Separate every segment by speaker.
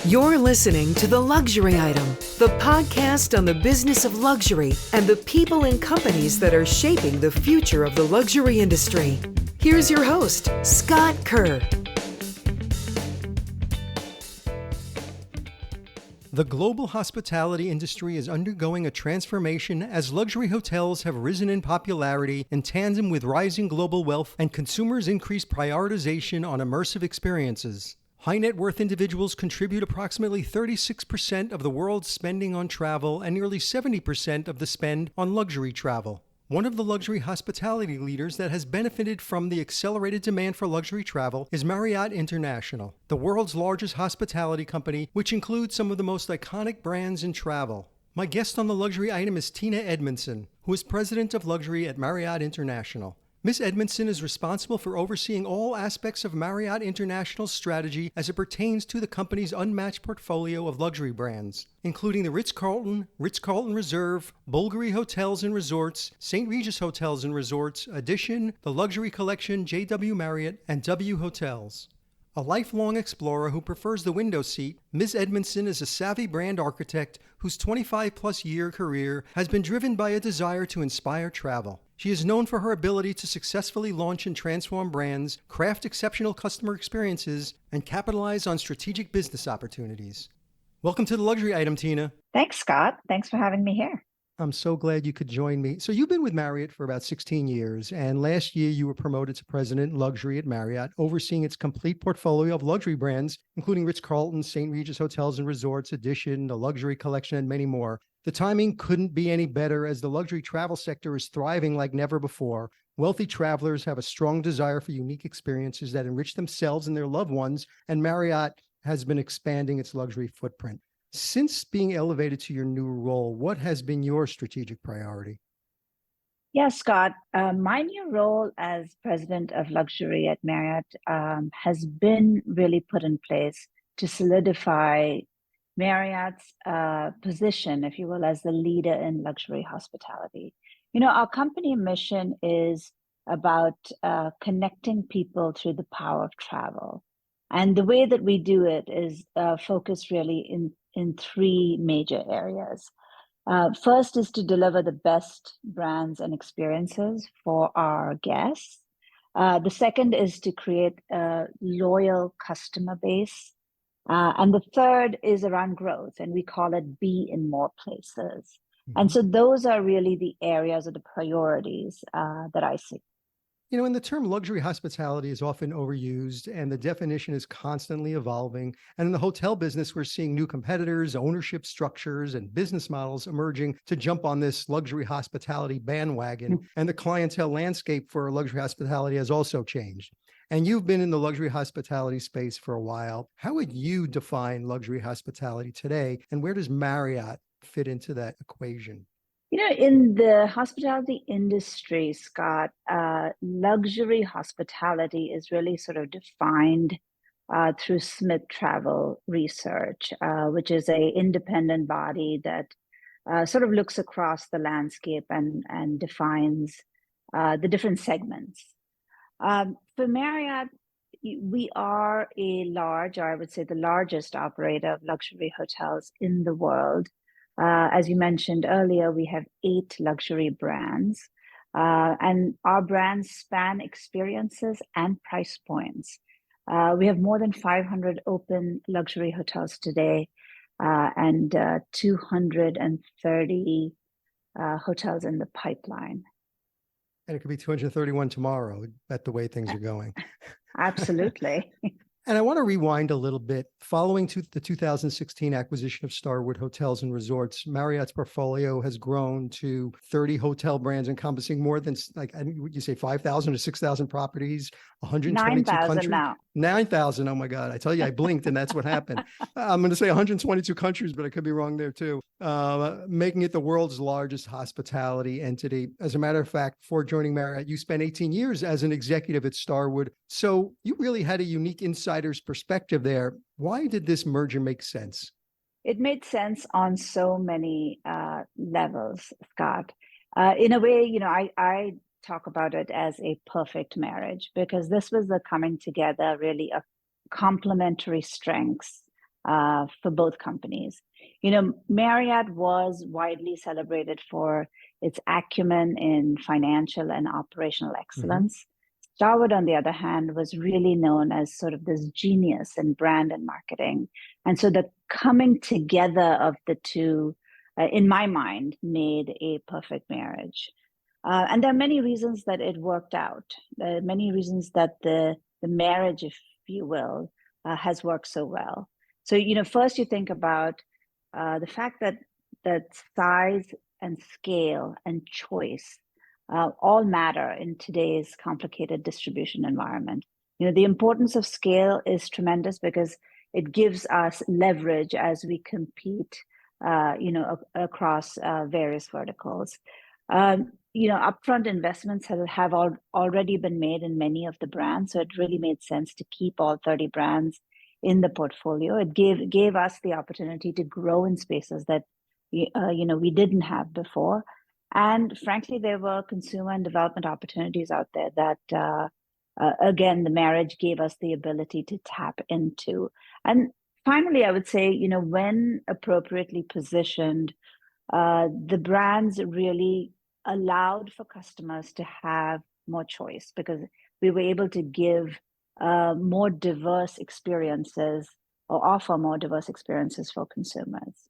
Speaker 1: You're listening to The Luxury Item, the podcast on the business of luxury and the people and companies that are shaping the future of the luxury industry. Here's your host, Scott Kerr.
Speaker 2: The global hospitality industry is undergoing a transformation as luxury hotels have risen in popularity in tandem with rising global wealth and consumers' increased prioritization on immersive experiences. High net worth individuals contribute approximately 36% of the world's spending on travel and nearly 70% of the spend on luxury travel. One of the luxury hospitality leaders that has benefited from the accelerated demand for luxury travel is Marriott International, the world's largest hospitality company, which includes some of the most iconic brands in travel. My guest on the luxury item is Tina Edmundson, who is president of luxury at Marriott International. Ms. Edmundson is responsible for overseeing all aspects of Marriott International's strategy as it pertains to the company's unmatched portfolio of luxury brands, including the Ritz-Carlton, Ritz-Carlton Reserve, BVLGARI Hotels and Resorts, St. Regis Hotels and Resorts, Edition, the Luxury Collection, JW Marriott, and W Hotels. A lifelong explorer who prefers the window seat, Ms. Edmundson is a savvy brand architect whose 25-plus year career has been driven by a desire to inspire travel. She is known for her ability to successfully launch and transform brands, craft exceptional customer experiences, and capitalize on strategic business opportunities. Welcome to the Luxury Item, Tina.
Speaker 3: Thanks, Scott. Thanks for having me here.
Speaker 2: I'm so glad you could join me. So you've been with Marriott for about 16 years, and last year you were promoted to President Luxury at Marriott, overseeing its complete portfolio of luxury brands, including Ritz-Carlton, St. Regis Hotels and Resorts, Edition, the Luxury Collection, and many more. The timing couldn't be any better as the luxury travel sector is thriving like never before. Wealthy travelers have a strong desire for unique experiences that enrich themselves and their loved ones, and Marriott has been expanding its luxury footprint. Since being elevated to your new role, what has been your strategic priority?
Speaker 3: Yeah, Scott, my new role as president of luxury at Marriott has been really put in place to solidify Marriott's position, if you will, as the leader in luxury hospitality. You know, our company mission is about connecting people through the power of travel. And the way that we do it is focused really in three major areas. First is to deliver the best brands and experiences for our guests. The second is to create a loyal customer base. And the third is around growth, and we call it be in more places. And so those are really the areas of the priorities that I see.
Speaker 2: You know, and the term luxury hospitality is often overused, and the definition is constantly evolving. And in the hotel business, we're seeing new competitors, ownership structures, and business models emerging to jump on this luxury hospitality bandwagon. And the clientele landscape for luxury hospitality has also changed. And you've been in the luxury hospitality space for a while. How would you define luxury hospitality today, and where does Marriott fit into that equation?
Speaker 3: You know, in the hospitality industry, Scott, luxury hospitality is really sort of defined through Smith Travel Research, which is an independent body that sort of looks across the landscape and defines the different segments. For Marriott, we are a large, or I would say the largest operator of luxury hotels in the world. As you mentioned earlier, we have 8 luxury brands, and our brands span experiences and price points. We have more than 500 open luxury hotels today, and 230 hotels in the pipeline.
Speaker 2: And it could be 231 tomorrow, at the way things are going.
Speaker 3: Absolutely.
Speaker 2: And I want to rewind a little bit. Following the 2016 acquisition of Starwood Hotels and Resorts, Marriott's portfolio has grown to 30 hotel brands encompassing more than, would you say 5,000 or 6,000 properties, 122 countries?
Speaker 3: Now.
Speaker 2: 9,000. Oh my God. I tell you, I blinked and that's what happened. I'm going to say 122 countries, but I could be wrong there too. Making it the world's largest hospitality entity. As a matter of fact, before joining Marriott, you spent 18 years as an executive at Starwood. So you really had a unique insider's perspective there. Why did this merger make sense?
Speaker 3: It made sense on so many levels, Scott. In a way, you know, I talk about it as a perfect marriage because this was the coming together really of complementary strengths for both companies. Marriott was widely celebrated for its acumen in financial and operational excellence. Starwood, on the other hand, was really known as sort of this genius in brand and marketing. And so the coming together of the two, in my mind, made a perfect marriage. And there are many reasons that it worked out. There are many reasons that the marriage, if you will, has worked so well. So, first you think about the fact that size and scale and choice all matter in today's complicated distribution environment. The importance of scale is tremendous because it gives us leverage as we compete, across various verticals. Upfront investments have already been made in many of the brands, so it really made sense to keep all 30 brands in the portfolio. It gave us the opportunity to grow in spaces that we didn't have before, and frankly, there were consumer and development opportunities out there that, again, the marriage gave us the ability to tap into. And finally, I would say, when appropriately positioned, the brands really allowed for customers to have more choice because we were able to give more diverse experiences or offer more diverse experiences for consumers.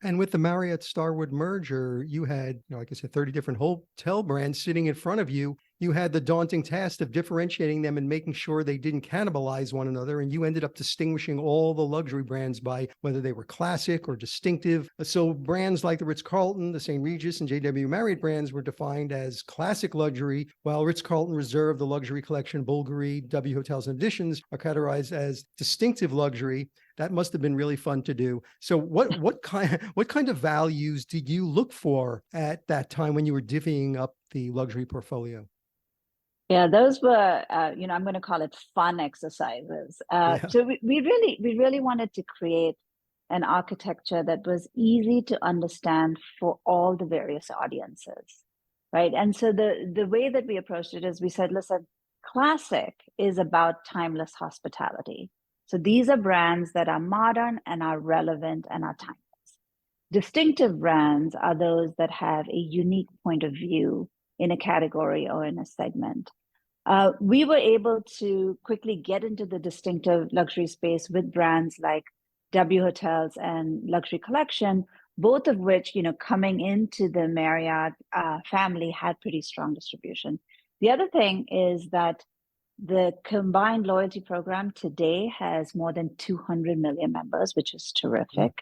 Speaker 2: And with the Marriott Starwood merger, you had, like I said, 30 different hotel brands sitting in front of you. You had the daunting task of differentiating them and making sure they didn't cannibalize one another. And you ended up distinguishing all the luxury brands by whether they were classic or distinctive. So brands like the Ritz-Carlton, the St. Regis, and JW Marriott brands were defined as classic luxury, while Ritz-Carlton Reserve, the luxury collection, BVLGARI, W Hotels and Additions are categorized as distinctive luxury. That must have been really fun to do. So what kind of values did you look for at that time when you were divvying up the luxury portfolio?
Speaker 3: Yeah, those were, I'm going to call it fun exercises. So we really wanted to create an architecture that was easy to understand for all the various audiences, right? And so the way that we approached it is we said, listen, classic is about timeless hospitality. So these are brands that are modern and are relevant and are timeless. Distinctive brands are those that have a unique point of view in a category or in a segment. We were able to quickly get into the distinctive luxury space with brands like W Hotels and Luxury Collection, both of which, coming into the Marriott family had pretty strong distribution. The other thing is that the combined loyalty program today has more than 200 million members, which is terrific.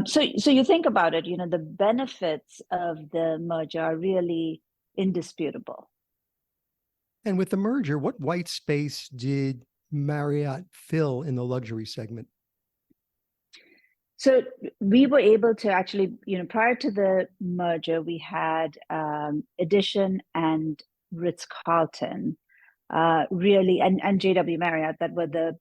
Speaker 3: So you think about it, the benefits of the merger are really indisputable.
Speaker 2: And with the merger, what white space did Marriott fill in the luxury segment?
Speaker 3: So we were able to actually, prior to the merger, we had Edition and Ritz-Carlton, really, and JW Marriott, that were the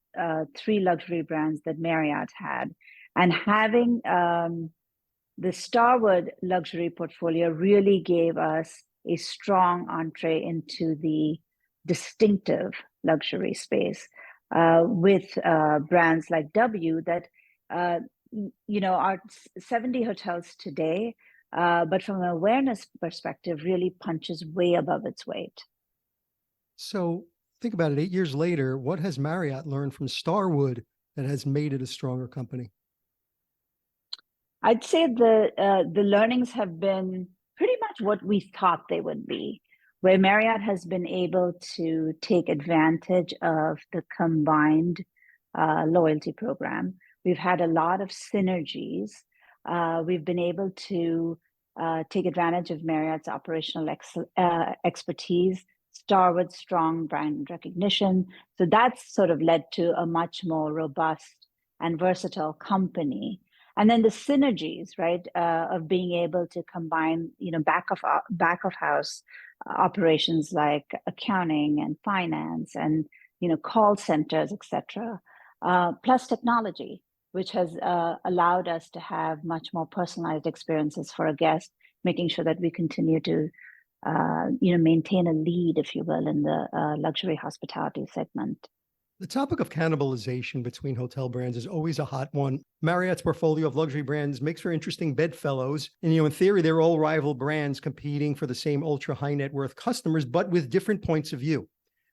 Speaker 3: three luxury brands that Marriott had. And having the Starwood luxury portfolio really gave us a strong entree into the distinctive luxury space with brands like W that, are 70 hotels today, but from an awareness perspective, really punches way above its weight.
Speaker 2: So think about it, 8 years later, what has Marriott learned from Starwood that has made it a stronger company?
Speaker 3: I'd say the learnings have been pretty much what we thought they would be, where Marriott has been able to take advantage of the combined loyalty program. We've had a lot of synergies. We've been able to take advantage of Marriott's operational expertise, Starwood's strong brand recognition. So that's sort of led to a much more robust and versatile company. And then the synergies, right, of being able to combine, back of house operations like accounting and finance and, call centers, et cetera, plus technology, which has allowed us to have much more personalized experiences for a guest, making sure that we continue to, maintain a lead, if you will, in the luxury hospitality segment.
Speaker 2: The topic of cannibalization between hotel brands is always a hot one. Marriott's portfolio of luxury brands makes for interesting bedfellows. And, in theory, they're all rival brands competing for the same ultra high net worth customers, but with different points of view.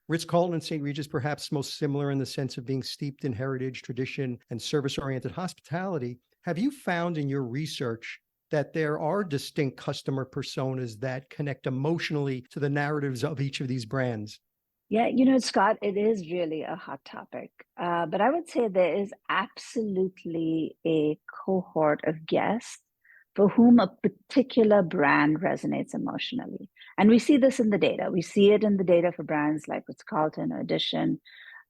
Speaker 2: Ritz-Carlton and St. Regis perhaps most similar in the sense of being steeped in heritage, tradition, and service-oriented hospitality. Have you found in your research that there are distinct customer personas that connect emotionally to the narratives of each of these brands?
Speaker 3: Yeah, Scott, it is really a hot topic. But I would say there is absolutely a cohort of guests for whom a particular brand resonates emotionally. And we see this in the data. We see it in the data for brands like Ritz-Carlton, Edition,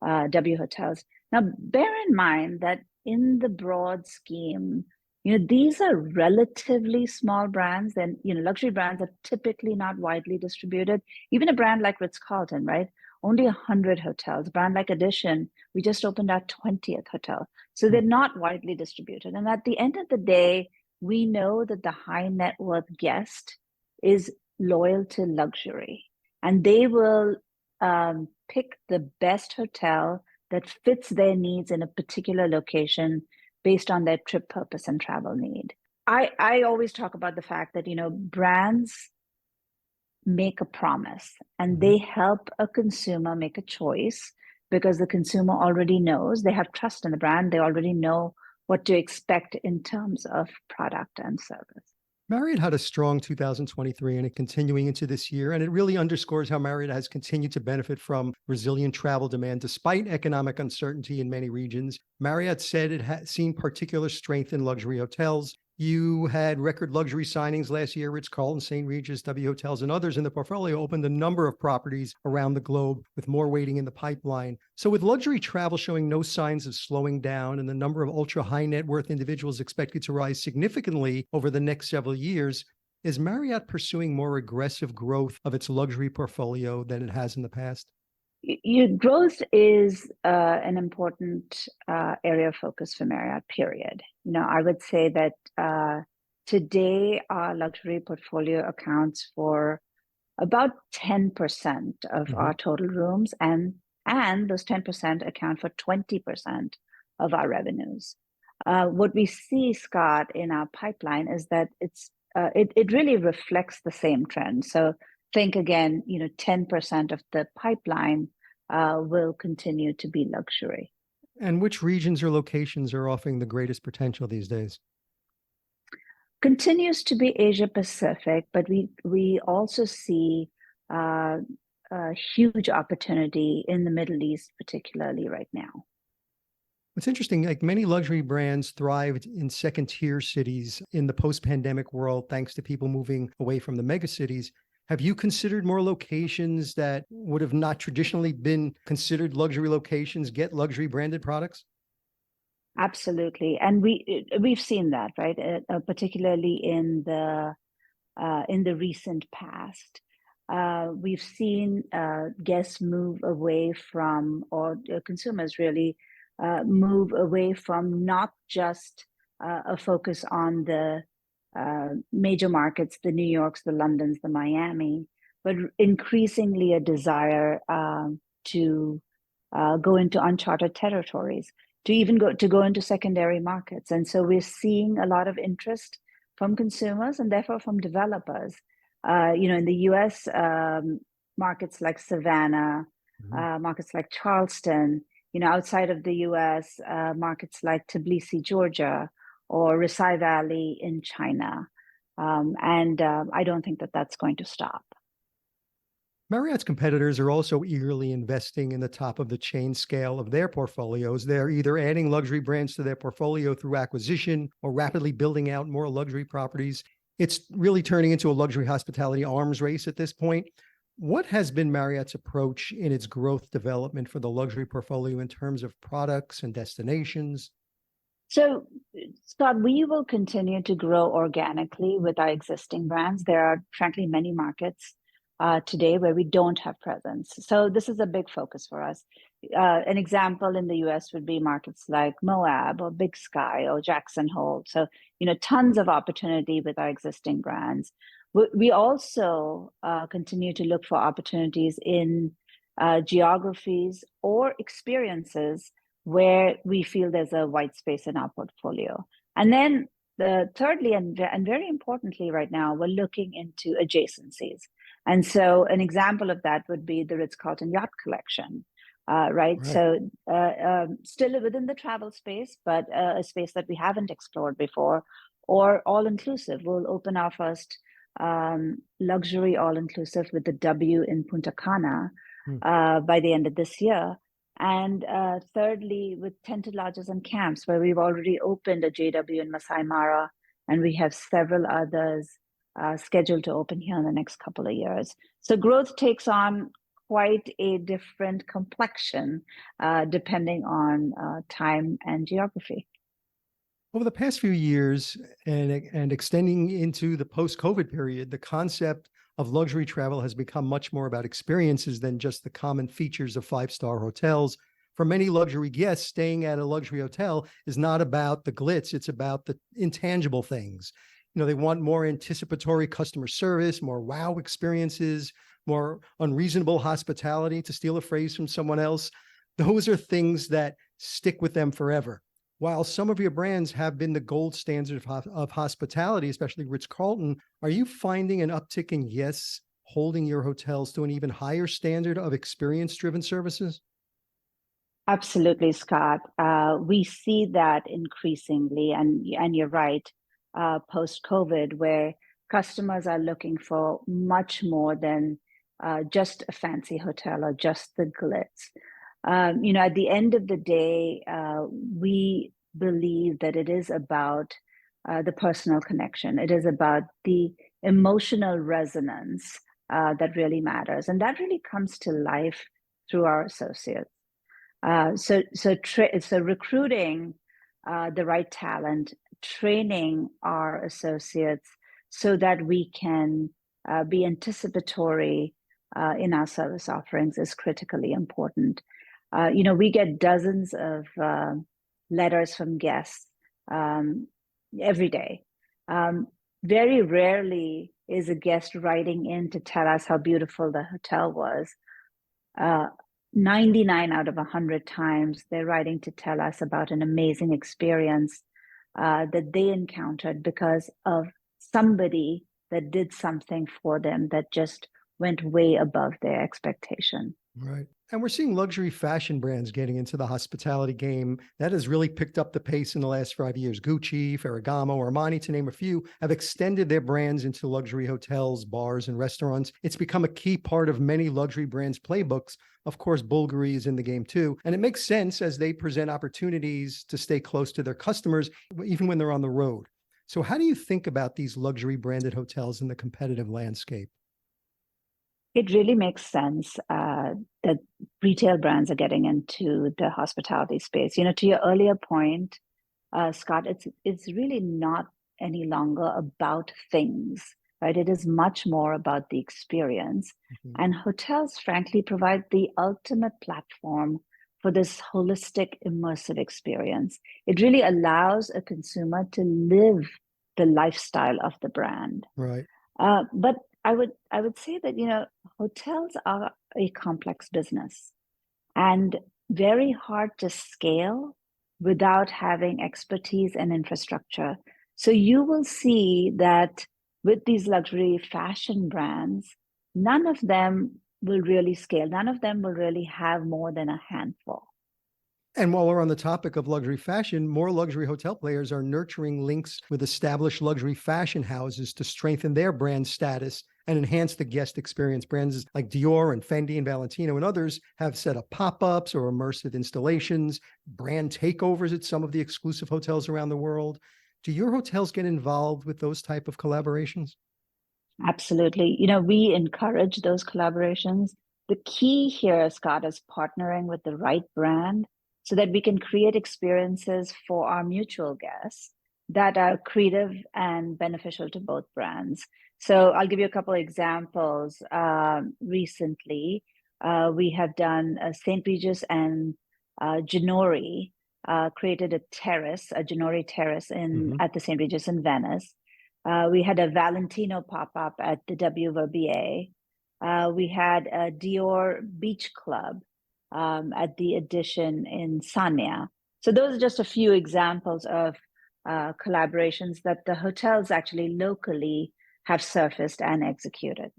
Speaker 3: W Hotels. Now, bear in mind that in the broad scheme, these are relatively small brands. And, luxury brands are typically not widely distributed. Even a brand like Ritz-Carlton, right? Only 100 hotels. A brand like Edition, we just opened our 20th hotel. So they're not widely distributed. And at the end of the day, we know that the high net worth guest is loyal to luxury, and they will pick the best hotel that fits their needs in a particular location based on their trip purpose and travel need. I always talk about the fact that, brands make a promise and they help a consumer make a choice because the consumer already knows, they have trust in the brand, they already know what to expect in terms of product and service.
Speaker 2: Marriott had a strong 2023 and it continuing into this year, and it really underscores how Marriott has continued to benefit from resilient travel demand despite economic uncertainty in many regions. Marriott said it had seen particular strength in luxury hotels. You had record luxury signings last year. Ritz-Carlton, St. Regis, W Hotels, and others in the portfolio opened a number of properties around the globe with more waiting in the pipeline. So with luxury travel showing no signs of slowing down and the number of ultra high net worth individuals expected to rise significantly over the next several years, is Marriott pursuing more aggressive growth of its luxury portfolio than it has in the past?
Speaker 3: Your growth is an important area of focus for Marriott, period. I would say that today our luxury portfolio accounts for about 10% of our total rooms, and those 10% account for 20% of our revenues. What we see, Scott, in our pipeline is that it really reflects the same trend. So think again, 10% of the pipeline will continue to be luxury.
Speaker 2: And which regions or locations are offering the greatest potential these days?
Speaker 3: Continues to be Asia Pacific, but we also see a huge opportunity in the Middle East, particularly right now.
Speaker 2: It's interesting, like many luxury brands thrived in second tier cities in the post-pandemic world, thanks to people moving away from the mega cities. Have you considered more locations that would have not traditionally been considered luxury locations get luxury branded products?
Speaker 3: Absolutely, and we've seen that, right? Particularly in the recent past, we've seen guests move away from, or consumers really move away from not just a focus on the major markets, the New Yorks, the Londons, the Miami, but increasingly a desire to go into uncharted territories, to even go into secondary markets. And so we're seeing a lot of interest from consumers and therefore from developers. In the US, markets like Savannah, markets like Charleston, outside of the US, markets like Tbilisi, Georgia, or Risai Valley in China. And I don't think that that's going to stop.
Speaker 2: Marriott's competitors are also eagerly investing in the top of the chain scale of their portfolios. They're either adding luxury brands to their portfolio through acquisition or rapidly building out more luxury properties. It's really turning into a luxury hospitality arms race at this point. What has been Marriott's approach in its growth development for the luxury portfolio in terms of products and destinations?
Speaker 3: So, Scott, we will continue to grow organically with our existing brands. There are, frankly, many markets today where we don't have presence. So this is a big focus for us. An example in the US would be markets like Moab or Big Sky or Jackson Hole. So, tons of opportunity with our existing brands. We also continue to look for opportunities in geographies, or experiences where we feel there's a white space in our portfolio. And then thirdly, and very importantly right now, we're looking into adjacencies. And so an example of that would be the Ritz-Carlton Yacht Collection, right? So still within the travel space, but a space that we haven't explored before, or all-inclusive. We'll open our first luxury all-inclusive with the W in Punta Cana by the end of this year. And thirdly, with tented lodges and camps, where we've already opened a JW in Masai Mara, and we have several others scheduled to open here in the next couple of years. So growth takes on quite a different complexion depending on time and geography.
Speaker 2: Over the past few years and extending into the post-COVID period, the concept of luxury travel has become much more about experiences than just the common features of five-star hotels. For many luxury guests, staying at a luxury hotel is not about the glitz, it's about the intangible things. You know, they want more anticipatory customer service, more wow experiences, more unreasonable hospitality, to steal a phrase from someone else. Those are things that stick with them forever. While some of your brands have been the gold standard of hospitality, especially Ritz-Carlton, are you finding an uptick in guests holding your hotels to an even higher standard of experience-driven services?
Speaker 3: Absolutely, Scott. We see that increasingly, and you're right, post-COVID, where customers are looking for much more than just a fancy hotel or just the glitz. You know, at the end of the day, we believe that it is about the personal connection. It is about the emotional resonance that really matters. And that really comes to life through our associates. So recruiting the right talent, training our associates so that we can be anticipatory in our service offerings is critically important. You know, we get dozens of letters from guests every day. Very rarely is a guest writing in to tell us how beautiful the hotel was. 99 out of 100 times, they're writing to tell us about an amazing experience that they encountered because of somebody that did something for them that just went way above their expectation.
Speaker 2: Right. And we're seeing luxury fashion brands getting into the hospitality game. That has really picked up the pace in the last 5 years. Gucci, Ferragamo, Armani, to name a few, have extended their brands into luxury hotels, bars, and restaurants. It's become a key part of many luxury brands' playbooks. Of course, BVLGARI is in the game too. And it makes sense as they present opportunities to stay close to their customers, even when they're on the road. So how do you think about these luxury branded hotels in the competitive landscape?
Speaker 3: It really makes sense that retail brands are getting into the hospitality space. You know, to your earlier point, Scott, it's really not any longer about things, right? It is much more about the experience. Mm-hmm. And hotels, frankly, provide the ultimate platform for this holistic, immersive experience. It really allows a consumer to live the lifestyle of the brand.
Speaker 2: Right.
Speaker 3: But I would say that, you know, hotels are a complex business and very hard to scale without having expertise and infrastructure. So you will see that with these luxury fashion brands, none of them will really scale. None of them will really have more than a handful.
Speaker 2: And while we're on the topic of luxury fashion, more luxury hotel players are nurturing links with established luxury fashion houses to strengthen their brand status and enhance the guest experience. Brands like Dior and Fendi and Valentino and others have set up pop-ups or immersive installations, brand takeovers at some of the exclusive hotels around the world. Do your hotels get involved with those type of collaborations?
Speaker 3: Absolutely. You know, we encourage those collaborations. The key here, Scott, is partnering with the right brand so that we can create experiences for our mutual guests that are creative and beneficial to both brands. So I'll give you a couple of examples. Recently, we have done St. Regis and Ginori created a Ginori terrace at the St. Regis in Venice. We had a Valentino pop-up at the W Verbier. We had a Dior Beach Club at the Edition in Sanya. So those are just a few examples of collaborations that the hotels actually locally have surfaced and executed.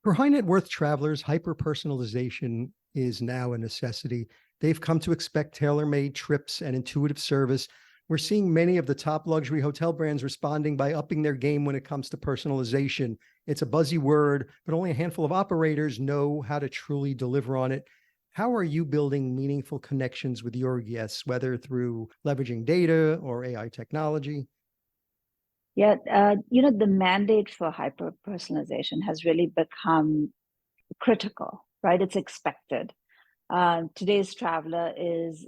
Speaker 2: For high net worth travelers, hyper-personalization is now a necessity. They've come to expect tailor-made trips and intuitive service. We're seeing many of the top luxury hotel brands responding by upping their game when it comes to personalization. It's a buzzy word, but only a handful of operators know how to truly deliver on it. How are you building meaningful connections with your guests, whether through leveraging data or AI technology?
Speaker 3: Yeah, the mandate for hyper personalization has really become critical, right? It's expected. Today's traveler is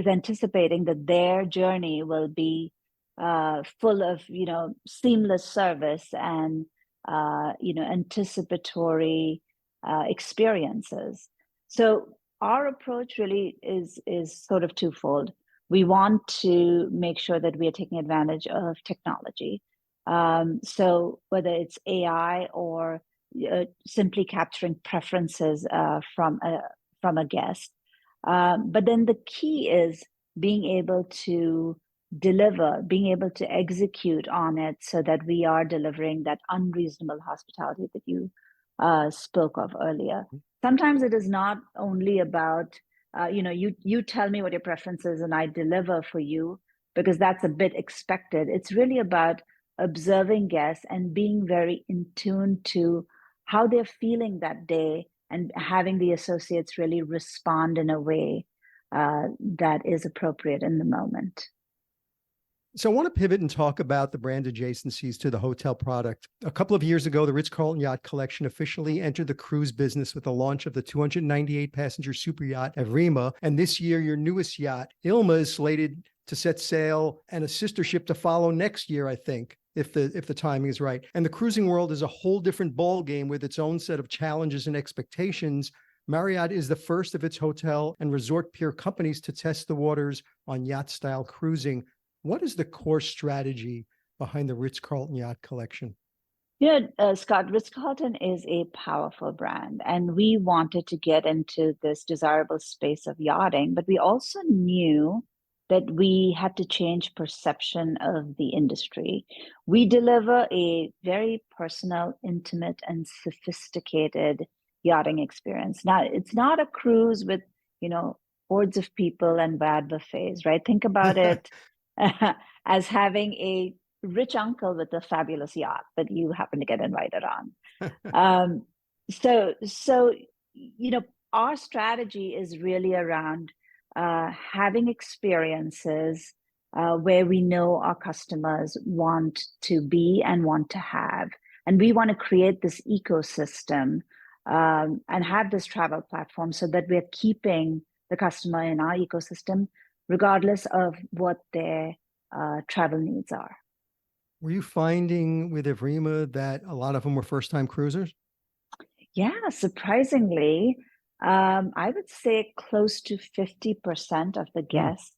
Speaker 3: anticipating that their journey will be full of seamless service and anticipatory experiences. So our approach really is sort of twofold. We want to make sure that we are taking advantage of technology. So whether it's AI or simply capturing preferences from a guest, but then the key is being able to deliver, being able to execute on it, so that we are delivering that unreasonable hospitality that you spoke of earlier. Sometimes it is not only about you tell me what your preference is and I deliver for you, because that's a bit expected. It's really about observing guests and being very in tune to how they're feeling that day, and having the associates really respond in a way that is appropriate in the moment.
Speaker 2: So I want to pivot and talk about the brand adjacencies to the hotel product. A couple of years ago, the Ritz-Carlton Yacht Collection officially entered the cruise business with the launch of the 298-passenger super yacht, Evrima. And this year, your newest yacht, Ilma, is slated to set sail, and a sister ship to follow next year, I think, if the timing is right. And the cruising world is a whole different ball game with its own set of challenges and expectations. Marriott is the first of its hotel and resort peer companies to test the waters on yacht-style cruising. What is the core strategy behind the Ritz-Carlton Yacht Collection?
Speaker 3: Scott, Ritz-Carlton is a powerful brand, and we wanted to get into this desirable space of yachting, but we also knew that we had to change perception of the industry. We deliver a very personal, intimate, and sophisticated yachting experience. Now, it's not a cruise with, hordes of people and bad buffets, right? Think about it as having a rich uncle with a fabulous yacht that you happen to get invited on. So our strategy is really around having experiences where we know our customers want to be and want to have. And we want to create this ecosystem and have this travel platform so that we're keeping the customer in our ecosystem, regardless of what their travel needs are.
Speaker 2: Were you finding with Evrima that a lot of them were first-time cruisers?
Speaker 3: Yeah, surprisingly, I would say close to 50% of the guests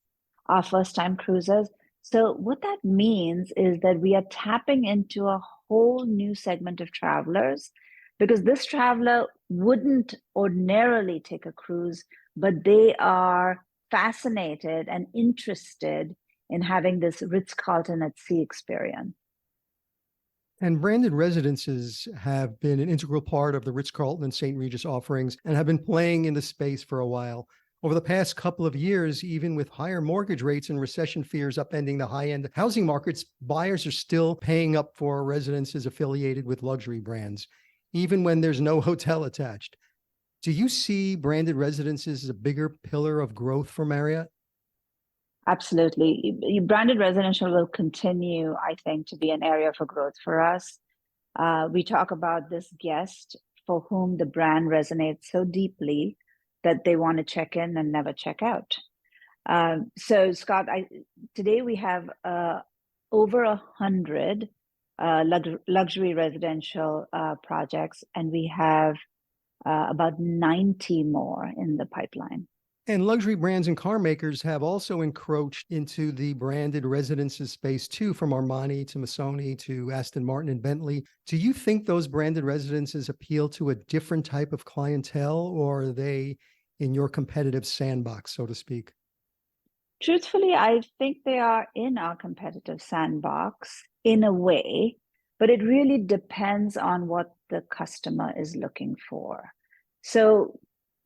Speaker 3: are first-time cruisers. So what that means is that we are tapping into a whole new segment of travelers, because this traveler wouldn't ordinarily take a cruise, but they are fascinated and interested in having this Ritz-Carlton at sea experience.
Speaker 2: And branded residences have been an integral part of the Ritz-Carlton and St. Regis offerings and have been playing in the space for a while. Over the past couple of years, even with higher mortgage rates and recession fears upending the high-end housing markets, buyers are still paying up for residences affiliated with luxury brands, even when there's no hotel attached. Do you see branded residences as a bigger pillar of growth for Marriott?
Speaker 3: Absolutely. Branded residential will continue, I think, to be an area for growth for us. We talk about this guest for whom the brand resonates so deeply that they want to check in and never check out. So, Scott, today we have over 100 luxury residential projects, and we have about 90 more in the pipeline.
Speaker 2: And luxury brands and car makers have also encroached into the branded residences space too, from Armani to Missoni to Aston Martin and Bentley. Do you think those branded residences appeal to a different type of clientele, or are they in your competitive sandbox, so to speak?
Speaker 3: Truthfully, I think they are in our competitive sandbox in a way, but it really depends on what the customer is looking for. So,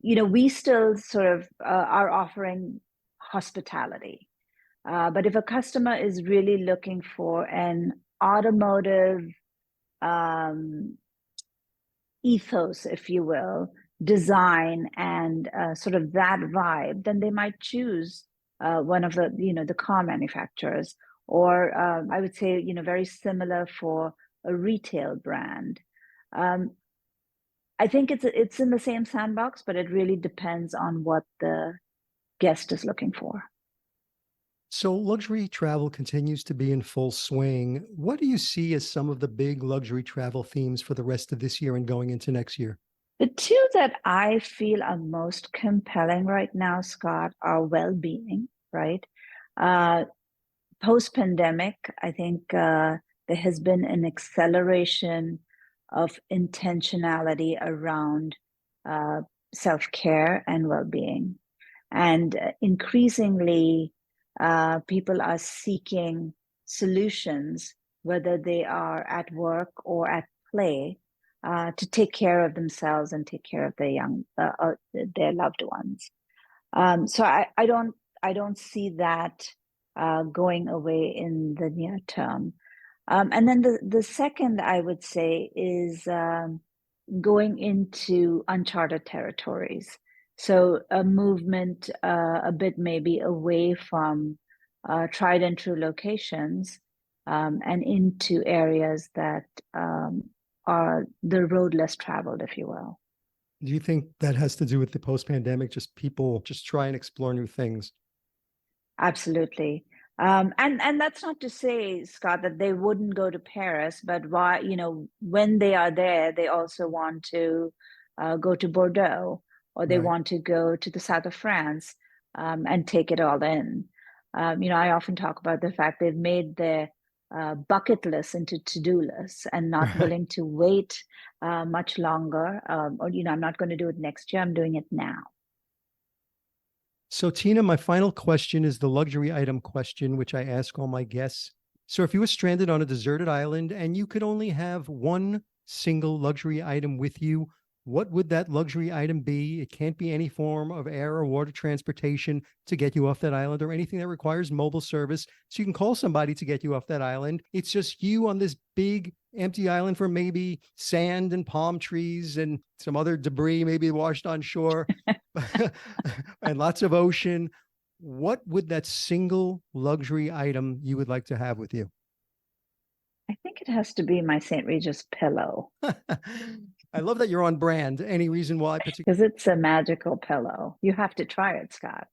Speaker 3: we still sort of are offering hospitality. But if a customer is really looking for an automotive ethos, if you will, design and sort of that vibe, then they might choose one of the car manufacturers, or I would say, very similar for a retail brand. Um, I think it's in the same sandbox, but it really depends on what the guest is looking for.
Speaker 2: So luxury travel continues to be in full swing. What do you see as some of the big luxury travel themes for the rest of this year and going into next year?
Speaker 3: The two that I feel are most compelling right now, Scott, are well-being, right? Post-pandemic, I think there has been an acceleration of intentionality around self-care and well-being. And increasingly, people are seeking solutions, whether they are at work or at play, to take care of themselves and take care of their loved ones. So I don't see that going away in the near term. And then the second, I would say, is going into uncharted territories. So a movement a bit maybe away from tried and true locations, and into areas that are the road less traveled, if you will.
Speaker 2: Do you think that has to do with the post-pandemic, just people just try and explore new things?
Speaker 3: Absolutely. And that's not to say, Scott, that they wouldn't go to Paris, but when they are there, they also want to go to Bordeaux, or they
Speaker 2: Right.
Speaker 3: want to go to the south of France, and take it all in. I often talk about the fact they've made their bucket list into to-do lists and not willing to wait much longer. Or, I'm not going to do it next year, I'm doing it now.
Speaker 2: So, Tina, my final question is the luxury item question, which I ask all my guests. So, if you were stranded on a deserted island and you could only have one single luxury item with you, what would that luxury item be? It can't be any form of air or water transportation to get you off that island, or anything that requires mobile service. So you can call somebody to get you off that island. It's just you on this big empty island for maybe sand and palm trees and some other debris, maybe washed on shore, and lots of ocean. What would that single luxury item you would like to have with you?
Speaker 3: I think it has to be my St. Regis pillow.
Speaker 2: I love that you're on brand. Any reason why?
Speaker 3: Because it's a magical pillow. You have to try it, Scott.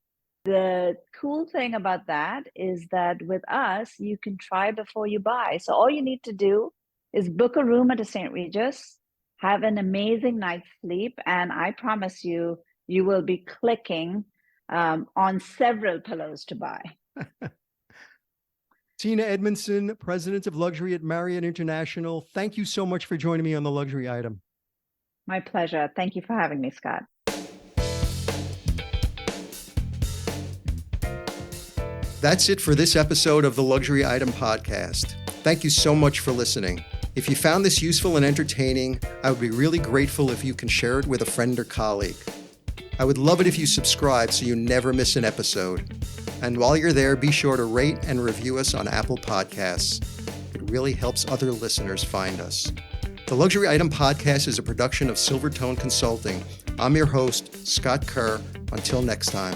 Speaker 3: The cool thing about that is that with us, you can try before you buy. So all you need to do is book a room at a St. Regis, have an amazing night's sleep, and I promise you, you will be clicking on several pillows to buy.
Speaker 2: Tina Edmundson, President of Luxury at Marriott International. Thank you so much for joining me on the luxury item.
Speaker 3: My pleasure. Thank you for having me, Scott.
Speaker 2: That's it for this episode of the Luxury Item Podcast. Thank you so much for listening. If you found this useful and entertaining, I would be really grateful if you can share it with a friend or colleague. I would love it if you subscribe so you never miss an episode. And while you're there, be sure to rate and review us on Apple Podcasts. It really helps other listeners find us. The Luxury Item Podcast is a production of Silvertone Consulting. I'm your host, Scott Kerr. Until next time.